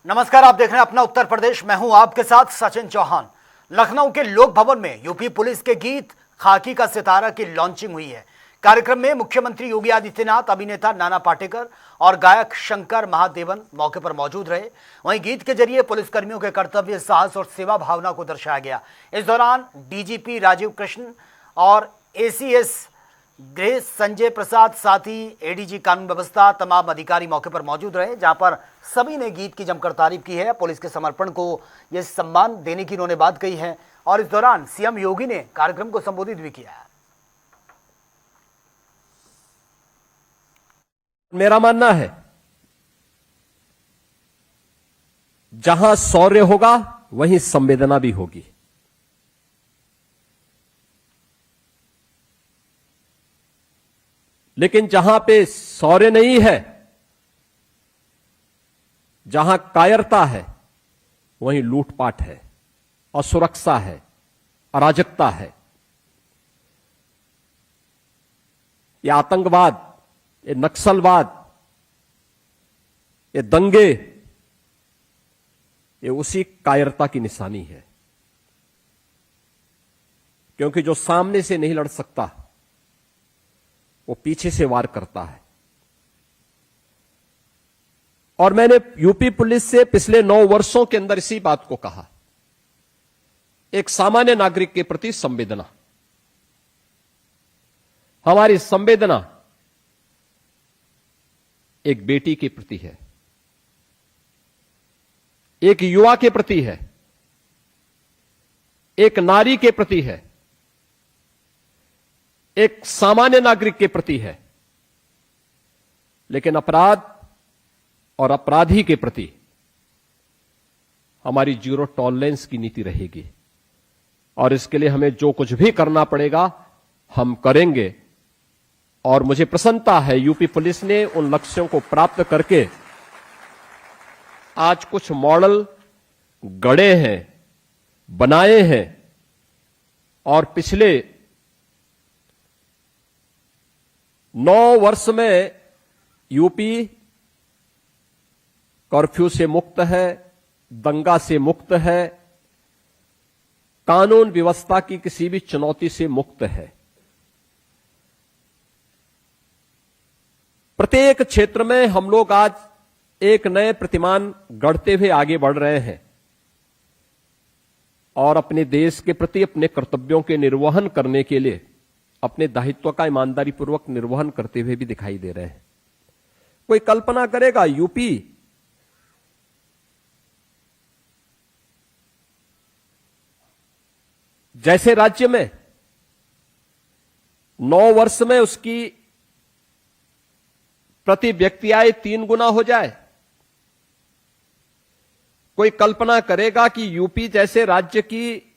नमस्कार, आप देख रहे हैं अपना उत्तर प्रदेश। मैं हूं आपके साथ सचिन चौहान। लखनऊ के लोक भवन में यूपी पुलिस के गीत खाकी का सितारा की लॉन्चिंग हुई है। कार्यक्रम में मुख्यमंत्री योगी आदित्यनाथ, अभिनेता नाना पाटेकर और गायक शंकर महादेवन मौके पर मौजूद रहे। वहीं गीत के जरिए पुलिसकर्मियों के कर्तव्य, साहस और सेवा भावना को दर्शाया गया। इस दौरान डीजीपी राजीव कृष्ण और एसीएस गृह संजय प्रसाद, साथ ही एडीजी कानून व्यवस्था, तमाम अधिकारी मौके पर मौजूद रहे, जहां पर सभी ने गीत की जमकर तारीफ की है। पुलिस के समर्पण को यह सम्मान देने की इन्होंने बात कही है। और इस दौरान सीएम योगी ने कार्यक्रम को संबोधित भी किया है। मेरा मानना है, जहां शौर्य होगा वहीं संवेदना भी होगी। लेकिन जहां पे शौर्य नहीं है, जहां कायरता है, वहीं लूटपाट है, असुरक्षा है, अराजकता है। ये आतंकवाद, ये नक्सलवाद, ये दंगे, ये उसी कायरता की निशानी है। क्योंकि जो सामने से नहीं लड़ सकता, वो पीछे से वार करता है। और मैंने यूपी पुलिस से पिछले 9 वर्षों के अंदर इसी बात को कहा, एक सामान्य नागरिक के प्रति संवेदना। हमारी संवेदना एक बेटी के प्रति है, एक युवा के प्रति है, एक नारी के प्रति है, एक सामान्य नागरिक के प्रति है। लेकिन अपराध और अपराधी के प्रति हमारी जीरो टॉलरेंस की नीति रहेगी। और इसके लिए हमें जो कुछ भी करना पड़ेगा हम करेंगे। और मुझे प्रसन्नता है, यूपी पुलिस ने उन लक्ष्यों को प्राप्त करके आज कुछ मॉडल गढ़े हैं, बनाए हैं। और पिछले 9 वर्ष में यूपी कर्फ्यू से मुक्त है, दंगा से मुक्त है, कानून व्यवस्था की किसी भी चुनौती से मुक्त है। प्रत्येक क्षेत्र में हम लोग आज एक नए प्रतिमान गढ़ते हुए आगे बढ़ रहे हैं और अपने देश के प्रति अपने कर्तव्यों के निर्वहन करने के लिए अपने दायित्व का ईमानदारी पूर्वक निर्वहन करते हुए भी दिखाई दे रहे हैं। कोई कल्पना करेगा यूपी जैसे राज्य में 9 वर्ष में उसकी प्रति व्यक्ति आय 3 गुना हो जाए। कोई कल्पना करेगा कि यूपी जैसे राज्य की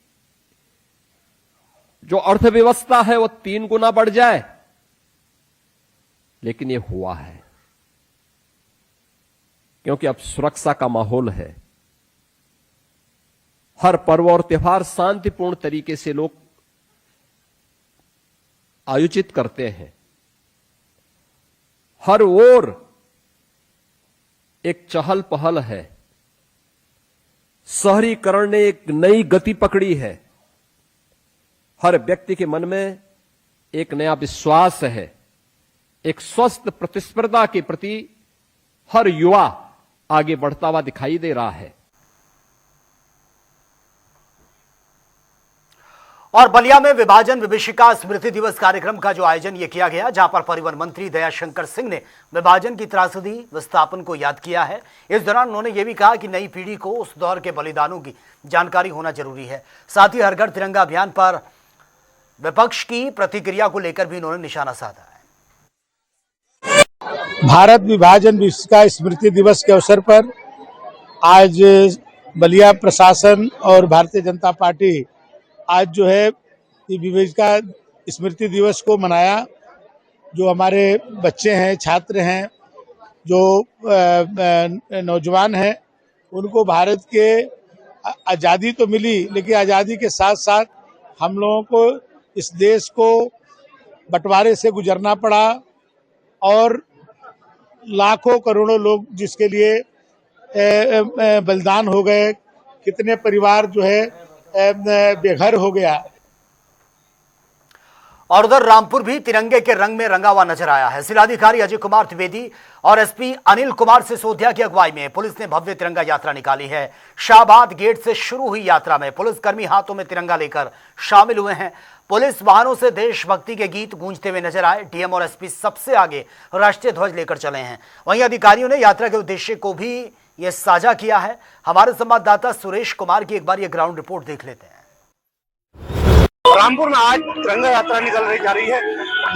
जो अर्थव्यवस्था है वो 3 गुना बढ़ जाए। लेकिन ये हुआ है क्योंकि अब सुरक्षा का माहौल है। हर पर्व और त्योहार शांतिपूर्ण तरीके से लोग आयोजित करते हैं। हर ओर एक चहल पहल है। शहरीकरण ने एक नई गति पकड़ी है। हर व्यक्ति के मन में एक नया विश्वास है। एक स्वस्थ प्रतिस्पर्धा के प्रति हर युवा आगे बढ़ता हुआ दिखाई दे रहा है। और बलिया में विभाजन विभीषिका स्मृति दिवस कार्यक्रम का जो आयोजन ये किया गया, जहां पर परिवहन मंत्री दयाशंकर सिंह ने विभाजन की त्रासदी विस्थापन को याद किया है। इस दौरान उन्होंने ये भी कहा कि नई पीढ़ी को उस दौर के बलिदानों की जानकारी होना जरूरी है। साथ ही हर घर तिरंगा अभियान पर विपक्ष की प्रतिक्रिया को लेकर भी उन्होंने निशाना साधा है। भारत विभाजन विभीषिका स्मृति दिवस के अवसर पर आज बलिया प्रशासन और भारतीय जनता पार्टी आज जो है विभीषिका स्मृति दिवस को मनाया। जो हमारे बच्चे हैं, छात्र हैं, जो नौजवान हैं, उनको भारत के आज़ादी तो मिली, लेकिन आज़ादी के साथ साथ हम लोगों को इस देश को बंटवारे से गुजरना पड़ा और लाखों करोड़ों लोग जिसके लिए बलिदान हो गए, कितने परिवार जो है बेघर हो गया। और उधर रामपुर भी तिरंगे के रंग में रंगा हुआ नजर आया है। जिलाधिकारी अजय कुमार द्विवेदी और एसपी अनिल कुमार सिसोदिया की अगुवाई में पुलिस ने भव्य तिरंगा यात्रा निकाली है। शाहबाद गेट से शुरू हुई यात्रा में पुलिसकर्मी हाथों में तिरंगा लेकर शामिल हुए हैं। पुलिस वाहनों से देशभक्ति के गीत गूंजते हुए नजर आए। डीएम और एसपी सबसे आगे राष्ट्रीय ध्वज लेकर चले हैं। वहीं अधिकारियों ने यात्रा के उद्देश्य को भी यह साझा किया है। हमारे संवाददाता सुरेश कुमार की एक बार ये ग्राउंड रिपोर्ट देख लेते हैं। रामपुर में आज तिरंगा यात्रा निकल जा रही है।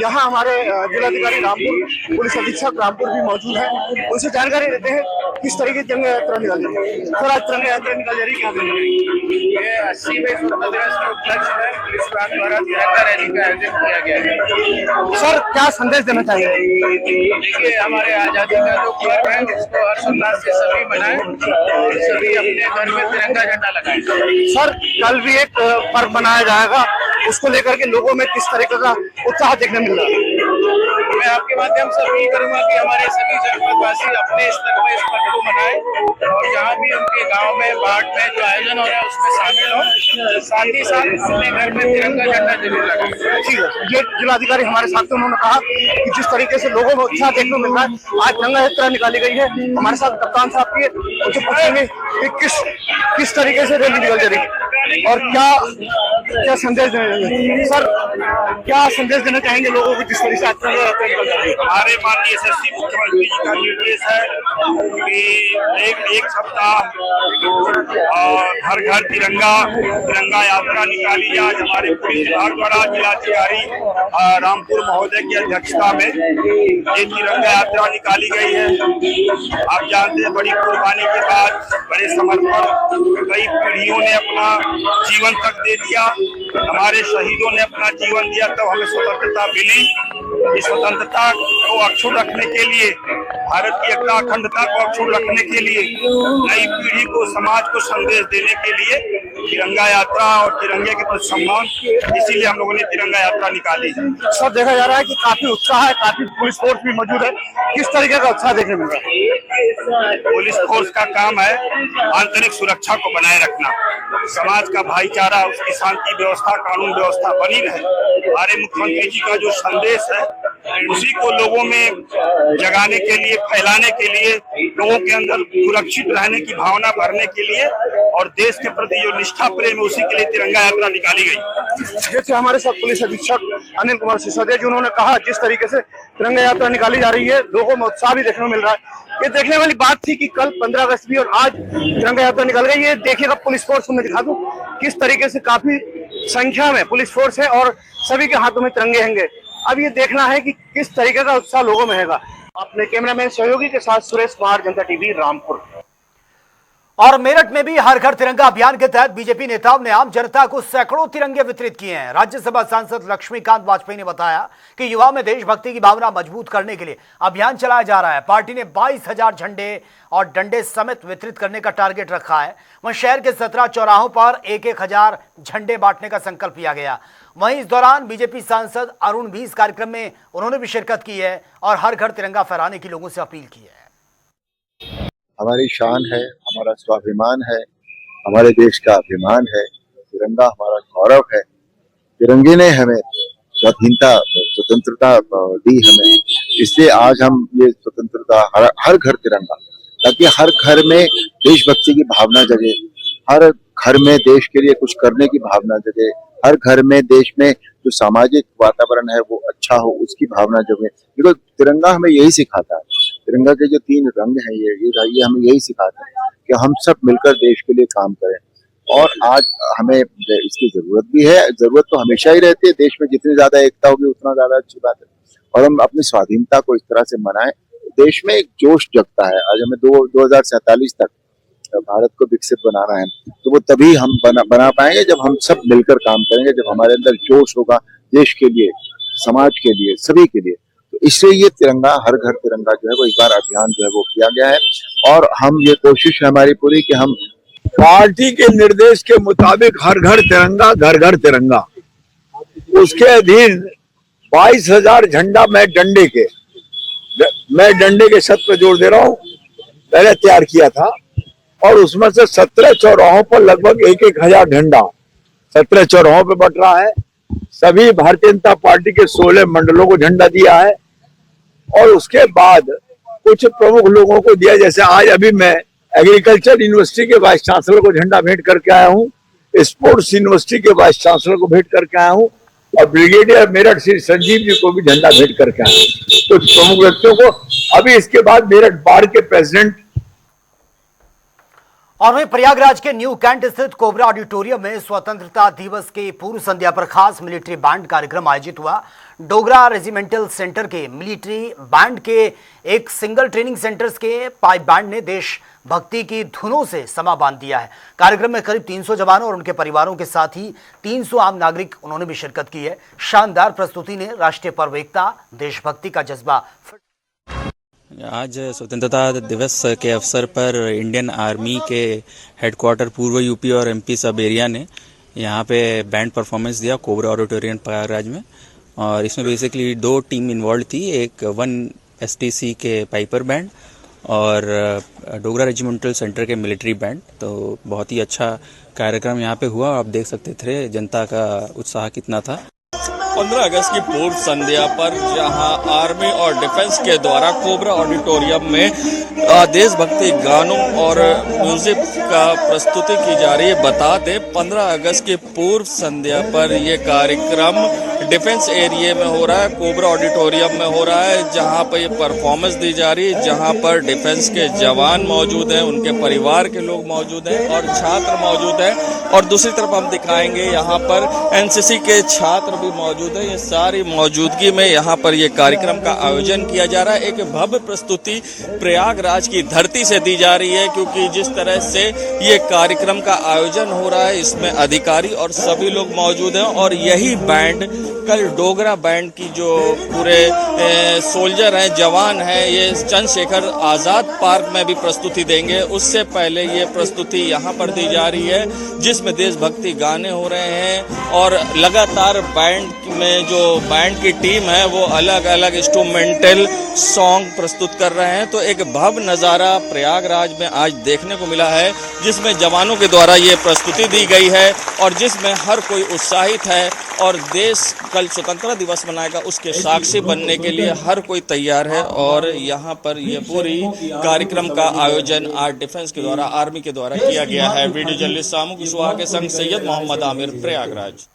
यहाँ हमारे जिलाधिकारी रामपुर, पुलिस अधीक्षक रामपुर भी मौजूद है। उनसे जानकारी देते हैं किस तरीके की तिरंगा यात्रा निकल रही है। सर, आज तिरंगा यात्रा निकल जा रही है, क्या बोल रही है? ये 80वें स्वतंत्रता दिवस के उपलक्ष्य में पुलिस विभाग द्वारा तिरंगा रैली का आयोजन किया गया है। सर, क्या संदेश देना चाहिए? देखिए, हमारे आजादी का जो पर्व है उसको हर्षोल्लास से सभी मनाएं और सभी अपने घर में तिरंगा झंडा लगाएं। सर, कल भी एक पर्व मनाया जाएगा, उसको लेकर के लोगों में किस तरीके का उत्साह देखने मिल रहा है? मैं आपके माध्यम से अपील करूंगा कि हमारे सभी जनपदवासी अपने स्तर पर इस पर्व को मनाएं और जहाँ भी उनके गांव में, वार्ड में जो आयोजन हो रहा है उसमें शामिल हो, साथ ही साथ अपने घर में तिरंगा झंडा जरूर लगाएं। ठीक है, ये जिलाधिकारी हमारे साथ थे, उन्होंने कहा कि जिस तरीके से लोगों में उत्साह देखने को मिल रहा है। आज तिरंगा यात्रा निकाली गई है, हमारे साथ कप्तान साहब की, उनसे पूछेंगे कि किस तरीके से रैली निकल जा रही है और क्या संदेश देना सर, क्या संदेश देना चाहेंगे लोगों को जिस तरह से यात्रा निकल जा रही है? हमारे माननीय यशस्वी मुख्यमंत्री जी का निर्देश है कि एक सप्ताह हर घर तिरंगा यात्रा निकाली जाए। हमारे पुलिस विभाग द्वारा जिलाधिकारी रामपुर महोदय की अध्यक्षता में ये तिरंगा यात्रा निकाली गई है। आप जानते हैं, बड़ी कुर्बानी के बाद, बड़े समर्पण, कई पीढ़ियों ने अपना जीवन तक दे दिया। हमारे शहीदों ने अपना जीवन दिया, तब हमें स्वतंत्रता मिली। इस स्वतंत्रता को अक्षुण्ण रखने के लिए, भारत की एकता अखंडता को अक्षुण्ण रखने के लिए, नई पीढ़ी को, समाज को संदेश देने के लिए तिरंगा यात्रा और तिरंगे के प्रति सम्मान, इसीलिए हम लोगों ने तिरंगा यात्रा निकाली है। सर, देखा जा रहा है कि काफी उत्साह है, काफी पुलिस फोर्स भी मौजूद है। किस तरीके का उत्साह देखने मिल रहा है? पुलिस फोर्स का काम है आंतरिक सुरक्षा को बनाए रखना, समाज का भाईचारा, उसकी शांति व्यवस्था, कानून व्यवस्था बनी रहे। हमारे मुख्यमंत्री जी का जो संदेश है उसी को लोगों में जगाने के लिए, फैलाने के लिए, लोगों के अंदर सुरक्षित रहने की भावना भरने के लिए और देश के प्रति जो निष्ठा प्रेम है उसी के लिए तिरंगा यात्रा निकाली गई। जैसे हमारे साथ पुलिस अधीक्षक अनिल कुमार सिसोदिया जी, उन्होंने कहा जिस तरीके से तिरंगा यात्रा निकाली जा रही है, लोगों में उत्साह भी देखने को मिल रहा है। ये देखने वाली बात थी कि कल 15 अगस्त भी और आज तिरंगा यात्रा निकल गई। ये देखिएगा पुलिस फोर्स, मैं दिखा दूं किस तरीके से काफी संख्या में पुलिस फोर्स है और सभी के हाथों में तिरंगे होंगे। अब ये देखना है कि किस तरीके का उत्साह लोगों में है। अपने कैमरामैन सहयोगी के साथ सुरेश कुमार, जनता टीवी, रामपुर। और मेरठ में भी हर घर तिरंगा अभियान के तहत बीजेपी नेताओं ने आम जनता को सैकड़ों तिरंगे वितरित किए हैं। राज्यसभा सांसद लक्ष्मीकांत वाजपेयी ने बताया कि युवाओं में देशभक्ति की भावना मजबूत करने के लिए अभियान चलाया जा रहा है। पार्टी ने 22,000 झंडे और डंडे समेत वितरित करने का टारगेट रखा है। वहीं शहर के 17 चौराहों पर 1,000 झंडे बांटने का संकल्प लिया गया। वहीं इस दौरान बीजेपी सांसद अरुण भी इस कार्यक्रम में उन्होंने भी शिरकत की है और हर घर तिरंगा फहराने की लोगों से अपील की है। हमारी शान है, हमारा स्वाभिमान है, हमारे देश का अभिमान है। तिरंगा हमारा गौरव है। तिरंगे ने हमें स्वाधीनता, स्वतंत्रता दी हमें, इसलिए आज हम ये स्वतंत्रता हर घर तिरंगा, ताकि हर घर में देशभक्ति की भावना जगे, हर घर में देश के लिए कुछ करने की भावना जगे, हर घर में देश में जो सामाजिक वातावरण है वो अच्छा हो, उसकी भावना जगे। देखो, तिरंगा हमें यही सिखाता है। तिरंगा के जो 3 रंग हैं ये हमें यही सिखाता है कि हम सब मिलकर देश के लिए काम करें। और आज हमें इसकी जरूरत भी है। जरूरत तो हमेशा ही रहती है। देश में जितनी ज्यादा एकता होगी उतना ज्यादा अच्छी बात है। और हम अपनी स्वाधीनता को इस तरह से मनाएं, देश में एक जोश जगता है। आज हमें 2047 तक भारत को विकसित बनाना है, तो वो तभी हम बना पाएंगे जब हम सब मिलकर काम करेंगे, जब हमारे अंदर जोश होगा देश के लिए, समाज के लिए, सभी के लिए। तो इसलिए ये तिरंगा, हर घर तिरंगा जो है वो इस बार अभियान जो है वो किया गया है। और हम ये कोशिश है हमारी पूरी कि हम पार्टी के निर्देश के मुताबिक हर घर तिरंगा, घर घर तिरंगा, उसके अधीन 22,000 झंडा मैं डंडे के शब्द पे जोर दे रहा हूँ, पहले तैयार किया था। और उसमें से 17 चौराहों पर लगभग 1,000 झंडा 17 चौराहों पे बट रहा है। सभी भारतीय जनता पार्टी के 16 मंडलों को झंडा दिया है और उसके बाद कुछ प्रमुख लोगों को दिया, जैसे आज अभी मैं एग्रीकल्चर यूनिवर्सिटी के वाइस चांसलर को झंडा भेंट करके आया हूँ, स्पोर्ट्स यूनिवर्सिटी के वाइस चांसलर को भेंट करके आया हूँ और ब्रिगेडियर मेरठ श्री संजीव जी को भी झंडा भेंट करके आया हूँ कुछ प्रमुख व्यक्तियों को। अभी इसके बाद मेरठ बार के प्रेसिडेंट और वहीं प्रयागराज के न्यू कैंट स्थित कोबरा ऑडिटोरियम में स्वतंत्रता दिवस के पूर्व संध्या पर खास मिलिट्री बैंड कार्यक्रम आयोजित हुआ। डोगरा रेजिमेंटल सेंटर के मिलिट्री बैंड के एक सिंगल ट्रेनिंग सेंटर्स के पाइप बैंड ने देश भक्ति की धुनों से समा बांध दिया है। कार्यक्रम में करीब 300 जवानों और उनके परिवारों के साथ ही 300 आम नागरिक उन्होंने भी शिरकत की है। शानदार प्रस्तुति ने राष्ट्रीय पर्व एकता, देशभक्ति का जज्बा। आज स्वतंत्रता दिवस के अवसर पर इंडियन आर्मी के हेडक्वार्टर पूर्व यूपी और एमपी सब एरिया ने यहाँ पे बैंड परफॉर्मेंस दिया कोबरा ऑडिटोरियम प्रयागराज में। और इसमें बेसिकली 2 टीम इन्वॉल्व थी, एक 1 STC के पाइपर बैंड और डोगरा रेजिमेंटल सेंटर के मिलिट्री बैंड। तो बहुत ही अच्छा कार्यक्रम यहाँ पे हुआ। आप देख सकते थे जनता का उत्साह कितना था। 15 अगस्त की पूर्व संध्या पर जहां आर्मी और डिफेंस के द्वारा कोबरा ऑडिटोरियम में देशभक्ति गानों और म्यूजिक का प्रस्तुति की जा रही है। बता दें 15 अगस्त की पूर्व संध्या पर यह कार्यक्रम डिफेंस एरिया में हो रहा है, कोबरा ऑडिटोरियम में हो रहा है, जहां पर ये परफॉर्मेंस दी जा रही है, जहां पर डिफेंस के जवान मौजूद हैं, उनके परिवार के लोग मौजूद हैं और छात्र मौजूद हैं। और दूसरी तरफ हम दिखाएंगे यहाँ पर NCC के छात्र भी मौजूद हैं। ये सारी मौजूदगी में यहाँ पर ये कार्यक्रम का आयोजन किया जा रहा है। एक भव्य प्रस्तुति प्रयागराज की धरती से दी जा रही है, क्योंकि जिस तरह से ये कार्यक्रम का आयोजन हो रहा है इसमें अधिकारी और सभी लोग मौजूद हैं। और यही बैंड कल डोगरा बैंड की जो पूरे सोल्जर हैं, जवान हैं, ये चंद्रशेखर आज़ाद पार्क में भी प्रस्तुति देंगे। उससे पहले ये प्रस्तुति यहाँ पर दी जा रही है जिसमें देशभक्ति गाने हो रहे हैं और लगातार बैंड में जो बैंड की टीम है वो अलग अलग इंस्ट्रूमेंटल सॉन्ग प्रस्तुत कर रहे हैं। तो एक भव्य नज़ारा प्रयागराज में आज देखने को मिला है, जिसमें जवानों के द्वारा ये प्रस्तुति दी गई है और जिसमें हर कोई उत्साहित है और देश कल स्वतंत्रता दिवस मनाएगा उसके साक्षी बनने के लिए हर कोई तैयार है। और यहाँ पर ये पूरी कार्यक्रम का आयोजन आज डिफेंस के द्वारा, आर्मी के द्वारा किया गया है। वीडियो जर्नलिस्ट सामू कुशवाहा के संग सैयद मोहम्मद आमिर, प्रयागराज।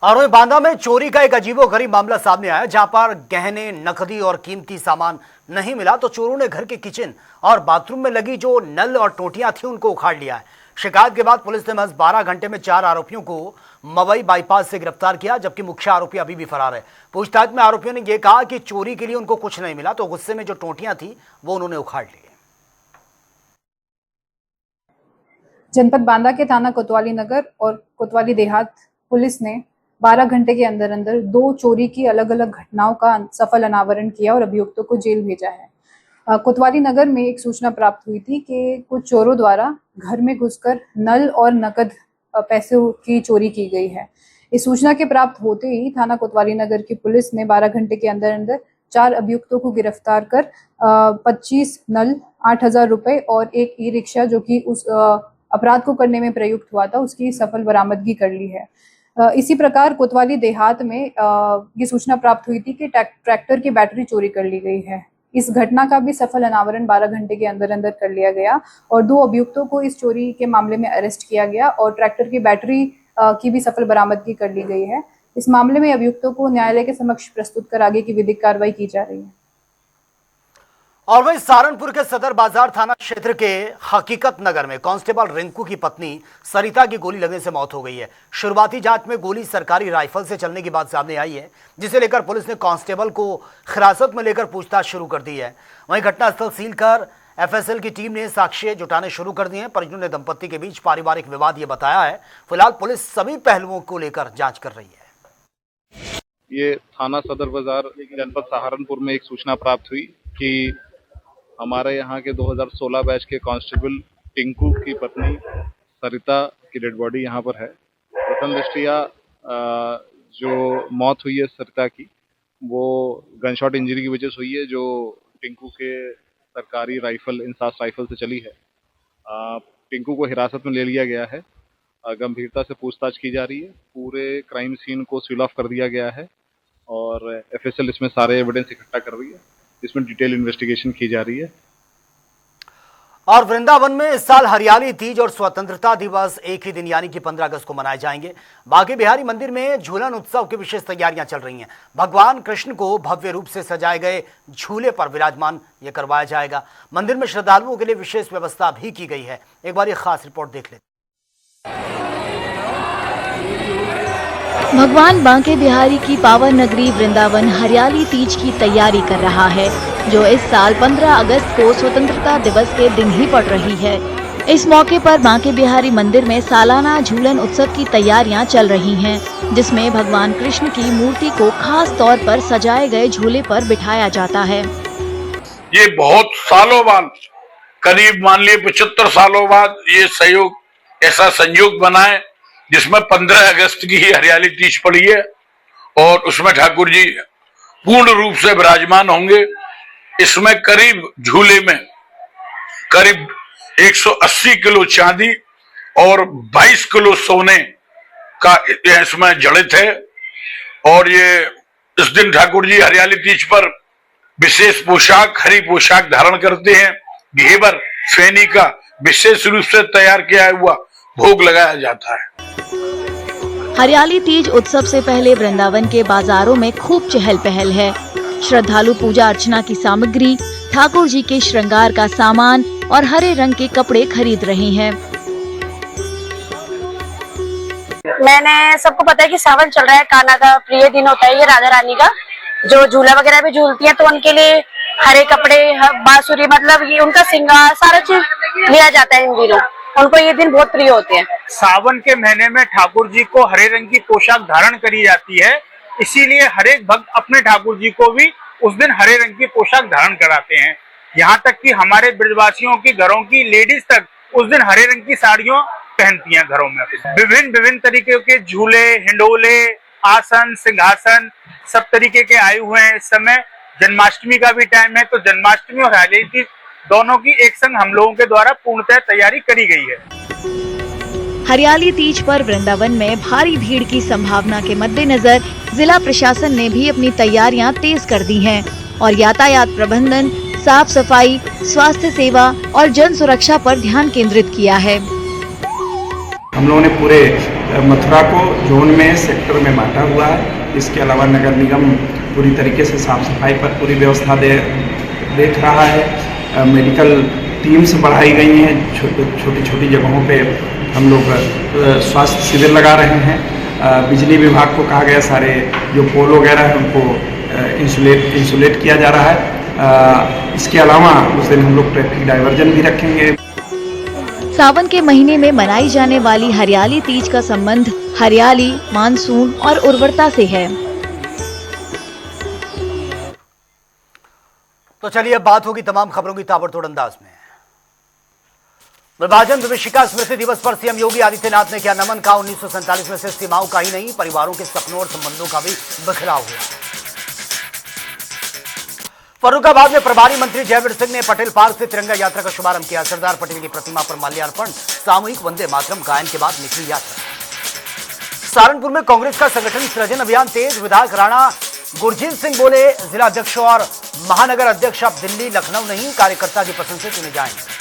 और वहीं बांदा में चोरी का एक अजीबोगरीब मामला सामने आया, जहां पर गहने, नकदी और कीमती सामान नहीं मिला तो चोरों ने घर के किचन और बाथरूम में लगी जो नल और टोटियां थी उनको उखाड़ लिया है। शिकायत के बाद पुलिस ने महज 12 घंटे में 4 आरोपियों को मवई बाईपास से गिरफ्तार किया, जबकि मुख्य आरोपी अभी भी फरार है। पूछताछ में आरोपियों ने यह कहा कि चोरी के लिए उनको कुछ नहीं मिला, तो गुस्से में जो टोटियां थी वो उन्होंने उखाड़ ली। जनपद बांदा के थाना कोतवाली नगर और कोतवाली देहात पुलिस ने 12 घंटे के अंदर अंदर 2 चोरी की अलग अलग घटनाओं का सफल अनावरण किया और अभियुक्तों को जेल भेजा है। कोतवाली नगर में एक सूचना प्राप्त हुई थी कि कुछ चोरों द्वारा घर में घुसकर नल और नकद पैसों की चोरी की गई है। इस सूचना के प्राप्त होते ही थाना कोतवाली नगर की पुलिस ने 12 घंटे के अंदर अंदर 4 अभियुक्तों को गिरफ्तार कर 25 नल, 8,000 रुपए और एक ई-रिक्शा जो कि उस अपराध को करने में प्रयुक्त हुआ था उसकी सफल बरामदगी कर ली है। इसी प्रकार कोतवाली देहात में ये सूचना प्राप्त हुई थी कि ट्रैक्टर की बैटरी चोरी कर ली गई है। इस घटना का भी सफल अनावरण 12 घंटे के अंदर अंदर कर लिया गया और 2 अभियुक्तों को इस चोरी के मामले में अरेस्ट किया गया और ट्रैक्टर की बैटरी की भी सफल बरामदगी कर ली गई है। इस मामले में अभियुक्तों को न्यायालय के समक्ष प्रस्तुत कर आगे की विधिक कार्रवाई की जा रही है। और वहीं सहारनपुर के सदर बाजार थाना क्षेत्र के हकीकत नगर में कांस्टेबल रिंकू की पत्नी सरिता की गोली लगने से मौत हो गई है। शुरुआती जांच में गोली सरकारी राइफल से चलने की बात सामने आई है, जिसे लेकर पुलिस ने कांस्टेबल को हिरासत में लेकर पूछताछ शुरू कर दी है। वहीं घटनास्थल सील कर FSL की टीम ने साक्ष्य जुटाने शुरू कर दिए हैं। परिजनों ने दंपत्ति के बीच पारिवारिक विवाद ये बताया है। फिलहाल पुलिस सभी पहलुओं को लेकर जांच कर रही है। ये थाना सदर बाजार जनपद सहारनपुर में एक सूचना प्राप्त हुई कि हमारे यहाँ के 2016 बैच के कांस्टेबल टिंकू की पत्नी सरिता की डेड बॉडी यहाँ पर है। प्रथम दृष्टया जो मौत हुई है सरिता की वो गनशॉट इंजरी की वजह से हुई है, जो टिंकू के सरकारी राइफल इंसास राइफल से चली है। टिंकू को हिरासत में ले लिया गया है। गंभीरता से पूछताछ की जा रही है। पूरे क्राइम सीन को सील ऑफ कर दिया गया है और एफएसएल इसमें सारे एविडेंस इकट्ठा कर रही है। इसमें डिटेल इन्वेस्टिगेशन की जा रही है। और वृंदावन में इस साल हरियाली तीज और स्वतंत्रता दिवस एक ही दिन यानी कि 15 अगस्त को मनाए जाएंगे। बांके बिहारी मंदिर में झूलन उत्सव की विशेष तैयारियां चल रही हैं। भगवान कृष्ण को भव्य रूप से सजाए गए झूले पर विराजमान ये करवाया जाएगा। मंदिर में श्रद्धालुओं के लिए विशेष व्यवस्था भी की गई है। एक बार ये खास रिपोर्ट देख लेते। भगवान बांके बिहारी की पावन नगरी वृंदावन हरियाली तीज की तैयारी कर रहा है, जो इस साल 15 अगस्त को स्वतंत्रता दिवस के दिन ही पड़ रही है। इस मौके पर बांके बिहारी मंदिर में सालाना झूलन उत्सव की तैयारियां चल रही हैं, जिसमें भगवान कृष्ण की मूर्ति को खास तौर पर सजाए गए झूले पर बिठाया जाता है। ये बहुत सालों बाद, करीब मान लिए 75 सालों बाद ये ऐसा संयोग बना है जिसमें 15 अगस्त की ही हरियाली तीज पड़ी है और उसमें ठाकुर जी पूर्ण रूप से विराजमान होंगे। इसमें करीब झूले में करीब 180 किलो चांदी और 22 किलो सोने का इसमें जड़ित है। और ये इस दिन ठाकुर जी हरियाली तीज पर विशेष पोशाक, हरी पोशाक धारण करते हैं। घेवर फेनी का विशेष रूप से तैयार किया हुआ भोग लगाया जाता है। हरियाली तीज उत्सव से पहले वृंदावन के बाजारों में खूब चहल पहल है। श्रद्धालु पूजा अर्चना की सामग्री, ठाकुर जी के श्रृंगार का सामान और हरे रंग के कपड़े खरीद रहे हैं। मैंने सबको पता है कि सावन चल रहा है, कान्हा का प्रिय दिन होता है ये, राधा रानी का जो झूला वगैरह भी झूलती है, तो उनके लिए हरे कपड़े, बांसुरी, मतलब ये उनका श्रृंगार सारा चीज लिया जाता है इन दिनों। उनको ये दिन बहुत प्रिय होते हैं। सावन के महीने में ठाकुर जी को हरे रंग की पोशाक धारण करी जाती है, इसीलिए हर एक भक्त अपने ठाकुर जी को भी उस दिन हरे रंग की पोशाक धारण कराते हैं। यहाँ तक कि हमारे ब्रजवासियों की घरों की लेडीज तक उस दिन हरे रंग की साड़ियों पहनती हैं घरों में। विभिन्न तरीके के झूले, हिंडोले, आसन, सिंहासन सब तरीके के आए हुए हैं। इस समय जन्माष्टमी का भी टाइम है, तो जन्माष्टमी और हरियाली तीज दोनों की एक संग हम लोगों के द्वारा पूर्णतः तैयारी करी गई है। हरियाली तीज पर वृंदावन में भारी भीड़ की संभावना के मद्देनजर जिला प्रशासन ने भी अपनी तैयारियां तेज कर दी हैं और यातायात प्रबंधन, साफ सफाई, स्वास्थ्य सेवा और जन सुरक्षा पर ध्यान केंद्रित किया है। हम लोगों ने पूरे मथुरा को जोन में, सेक्टर में बांटा हुआ है। इसके अलावा नगर निगम पूरी तरीके से साफ सफाई पर पूरी व्यवस्था देख रहा है। मेडिकल टीम्स बढ़ाई गई हैं। छोटी छोटी जगहों पे हम लोग स्वास्थ्य शिविर लगा रहे हैं। बिजली विभाग को कहा गया सारे जो पोल वगैरह है उनको इंसुलेट किया जा रहा है। इसके अलावा उस दिन हम लोग ट्रैफिक डाइवर्जन भी रखेंगे। सावन के महीने में मनाई जाने वाली हरियाली तीज का संबंध हरियाली, मानसून और उर्वरता से है। तो चलिए अब बात होगी तमाम खबरों की ताबड़तोड़ अंदाज में। विभाजन विभीषिका स्मृति दिवस पर सीएम योगी आदित्यनाथ ने किया नमन। का 1947 में से सीमाओं का ही नहीं, परिवारों के सपनों और संबंधों का भी बिखराव हुआ। फर्रुखाबाद में प्रभारी मंत्री जयवीर सिंह ने पटेल पार्क से तिरंगा यात्रा का शुभारंभ किया। सरदार पटेल की प्रतिमा पर माल्यार्पण, सामूहिक वंदे मातरम गायन के बाद निकली यात्रा। सहारनपुर में कांग्रेस का संगठन सृजन अभियान तेज। विधायक राणा गुरजीत सिंह बोले, जिला अध्यक्ष और महानगर अध्यक्ष अब दिल्ली लखनऊ नहीं, कार्यकर्ता की पसंद से चुने जाएंगे।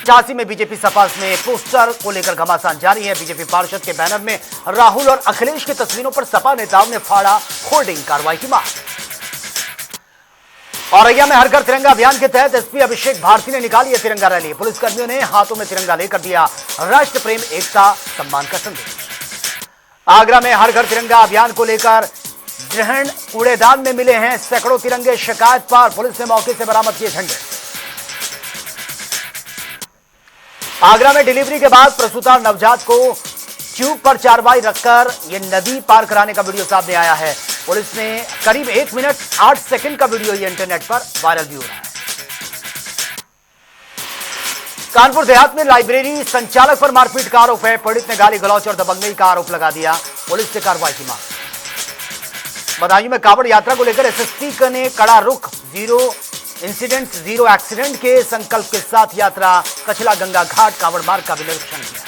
झांसी में बीजेपी सपा में पोस्टर को लेकर घमासान जारी है। बीजेपी पार्षद के बैनर में राहुल और अखिलेश की तस्वीरों पर सपा नेताओं ने फाड़ा होर्डिंग, कार्रवाई की मांग। औरैया में हर घर तिरंगा अभियान के तहत एसपी अभिषेक भारती ने निकाली है तिरंगा रैली। पुलिसकर्मियों ने हाथों में तिरंगा लेकर दिया राष्ट्र प्रेम, एकता, सम्मान का संदेश। आगरा में हर घर तिरंगा अभियान को लेकर ग्रहण कूड़ेदान में मिले हैं सैकड़ों तिरंगे। शिकायत पर पुलिस ने मौके से बरामद किए झंडे। आगरा में डिलीवरी के बाद प्रसूता नवजात को ट्यूब पर चारवाई रखकर ये नदी पार कराने का वीडियो सामने आया है। पुलिस ने करीब 1 मिनट 8 सेकंड का वीडियो ये इंटरनेट पर वायरल भी हो रहा है। कानपुर देहात में लाइब्रेरी संचालक पर मारपीट का आरोप है। पीड़ित ने गाली गलौच और दबंगई का आरोप लगा दिया। पुलिस से कार्रवाई की मांग। बदायूं में कांवड़ यात्रा को लेकर एसएसपी ने कड़ा रुख, 0 इंसिडेंट जीरो एक्सीडेंट के संकल्प के साथ यात्रा कचला गंगा घाट कांवड़ मार्ग का भी निरीक्षण किया।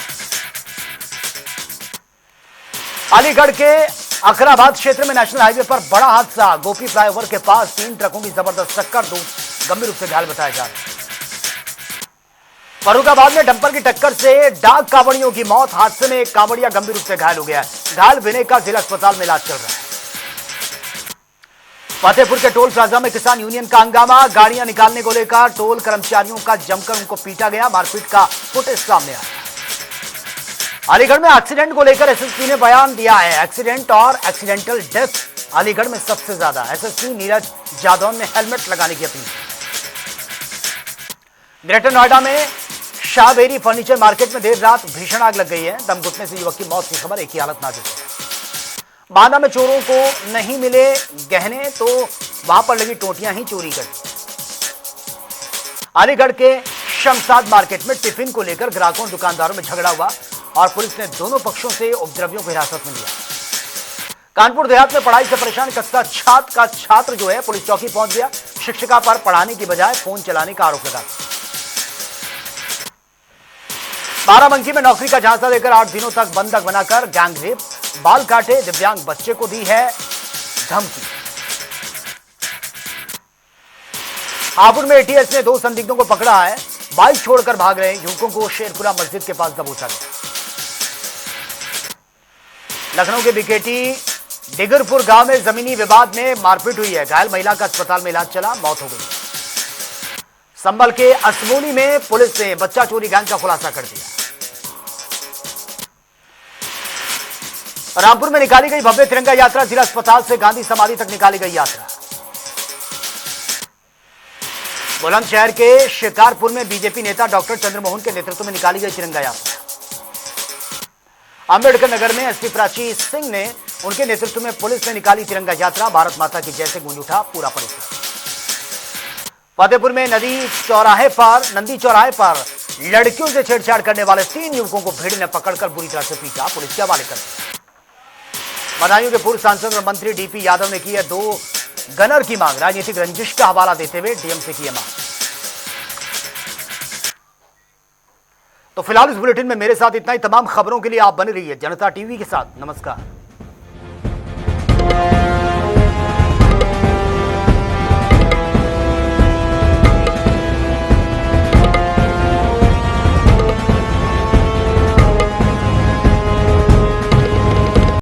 अलीगढ़ के अखराबाद क्षेत्र में नेशनल हाईवे पर बड़ा हादसा। गोपी फ्लाईओवर के पास 3 ट्रकों की जबरदस्त टक्कर, 2 गंभीर रूप से घायल बताया जा रहा है। फर्रुखाबाद में डंपर की टक्कर से डाक कांवड़ियों की मौत। हादसे में एक कांवड़िया गंभीर रूप से घायल हो गया है। घायल विनय का जिला अस्पताल में इलाज चल रहा है। फतेहपुर के टोल प्लाजा में किसान यूनियन का हंगामा। गाड़ियां निकालने को लेकर टोल कर्मचारियों का जमकर उनको पीटा गया। मारपीट का फुटेज सामने आया। अलीगढ़ में एक्सीडेंट को लेकर एसएसपी ने बयान दिया है। एक्सीडेंट और एक्सीडेंटल डेथ अलीगढ़ में सबसे ज्यादा। एसएसपी नीरज जादौन ने हेलमेट लगाने की अपील की। ग्रेटर नोएडा में शाहबेरी फर्नीचर मार्केट में देर रात भीषण आग लग गई है। दम घुटने से युवक की मौत की खबर, एक की हालत नाजुक है। बांदा में चोरों को नहीं मिले गहने तो वहां पर लगी टोटियां ही चोरी कर। अलीगढ़ के शमशाद मार्केट में टिफिन को लेकर ग्राहकों और दुकानदारों में झगड़ा हुआ और पुलिस ने दोनों पक्षों से उपद्रवियों को हिरासत में लिया। कानपुर देहात में पढ़ाई से परेशान कक्षा छात्र का छात्र जो है पुलिस चौकी पहुंच गया। शिक्षिका पर पढ़ाने की बजाय फोन चलाने का आरोप लगा। बाराबंकी में नौकरी का झांसा देकर 8 दिनों तक बंधक बनाकर गैंग रेप, बाल काटे दिव्यांग बच्चे को दी है धमकी। हापुड़ में एटीएस ने 2 संदिग्धों को पकड़ा है। बाइक छोड़कर भाग रहे युवकों को शेरपुरा मस्जिद के पास दबोचा गया। लखनऊ के बीकेटी डिगरपुर गांव में जमीनी विवाद में मारपीट हुई है। घायल महिला का अस्पताल में इलाज चला, मौत हो गई। संभल के असमोली में पुलिस ने बच्चा चोरी गैंग का खुलासा कर दिया। रामपुर में निकाली गई भव्य तिरंगा यात्रा। जिला अस्पताल से गांधी समाधि तक निकाली गई यात्रा। बुलंदशहर के शिकारपुर में बीजेपी नेता डॉक्टर चंद्रमोहन के नेतृत्व में निकाली गई तिरंगा यात्रा। अंबेडकर नगर में एसपी प्राची सिंह ने उनके नेतृत्व में पुलिस ने निकाली तिरंगा यात्रा। भारत माता की जय से गूंज उठा पूरा परिसर। फतेहपुर में नंदी चौराहे पर लड़कियों से छेड़छाड़ करने वाले 3 युवकों को भीड़ ने पकड़कर बुरी तरह से पीटा, पुलिस के हवाले कर दिया। बदायूं के पूर्व सांसद और मंत्री डीपी यादव ने की है 2 गनर की मांग। राजनीतिक रंजिश का हवाला देते हुए डीएम से की मांग। तो फिलहाल इस बुलेटिन में मेरे साथ इतना ही। तमाम खबरों के लिए आप बने रहिए जनता टीवी के साथ। नमस्कार।